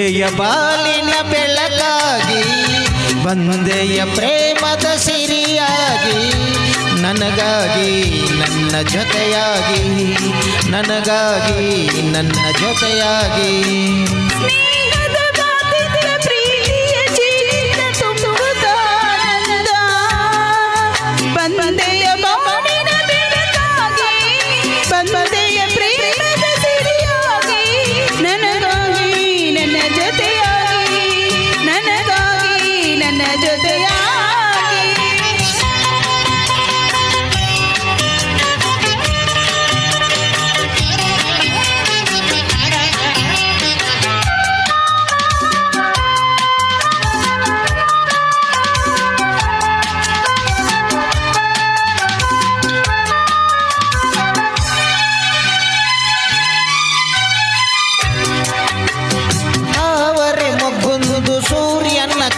ಬಂದೆಯ ಬಾಲಿನ ಬೆಳಕಾಗಿ ಬಂದೆಯ ಪ್ರೇಮದ ಸಿರಿಯಾಗಿ ನನಗಾಗಿ ನನ್ನ ಜೊತೆಯಾಗಿ ನನಗಾಗಿ ನನ್ನ ಜೊತೆಯಾಗಿ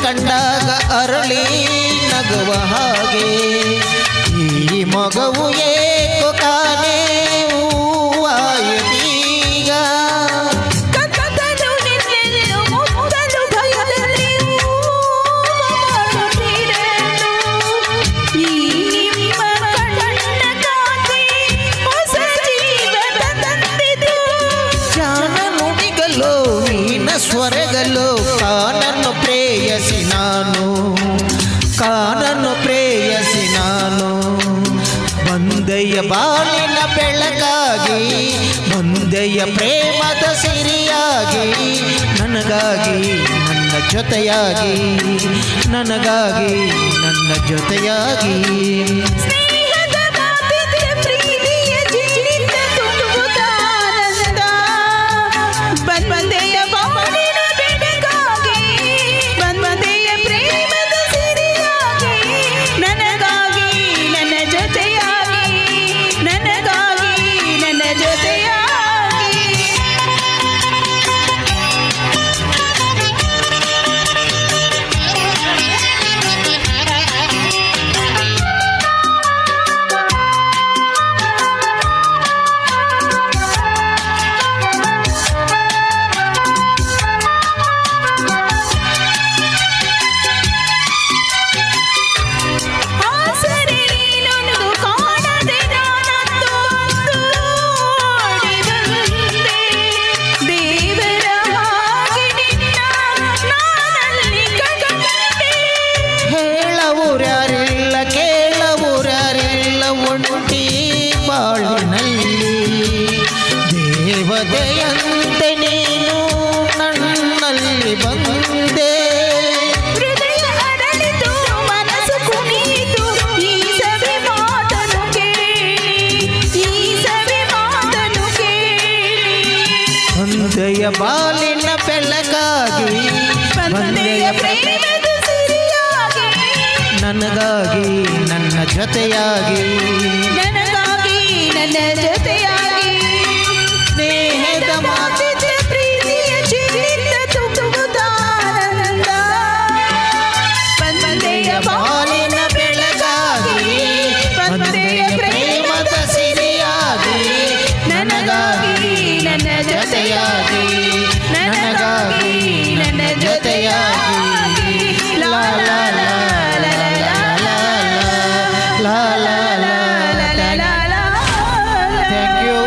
ಕಂಡಾಗ ಅರಳಿ ನಗುವ ಹಾಗೆ ಈ ಮಗವು ಏಕೋ ಕಾನೇ ಹೂವಾಯಿತೀಗ ಜಾನ ನುಡಿಗಲೋ ಹೀನ ಸ್ವರಗಲೋ ಕಾನನ್ನು ಪ್ರೇಯಸಿ ನಾನು ಕಾನನ್ನು ಪ್ರೇಯಸಿ ನಾನು ಬಂದೆಯ ಬಾಳಿನ ಬೆಳಕಾಗಿ ಬಂದೆಯ ಪ್ರೇಮದ ಸಿರಿಯಾಗಿ ನನಗಾಗಿ ನನ್ನ ಜೊತೆಯಾಗಿ ನನಗಾಗಿ ನನ್ನ ಜೊತೆಯಾಗಿ ಬಾಳಿನಲ್ಲಿ ದೇವತೆಯಂತೆ ನೀನು ನನ್ನಲ್ಲಿ ಬಂದೆ ಹೃದಯ ಅರಳಿತು ಮನಸ್ಸು ಕುಣಿಯಿತು ಈ ಸವಿ ಮಾತನ್ನು ಕೇಳಿ ಈ ಸವಿ ಮಾತನ್ನು ಕೇಳಿ ಬಂದೆಯ ಬಾಲಿನ ಬೆಳಕಾಗಿ ಬಂದೆಯ ಪ್ರೇಮದ ಸಿರಿಯಾಗಿ ನನಗಾಗಿ ನನ್ನ ಜೊತೆಯಾಗಿ ನನಗಾಗಿ ನನ್ನ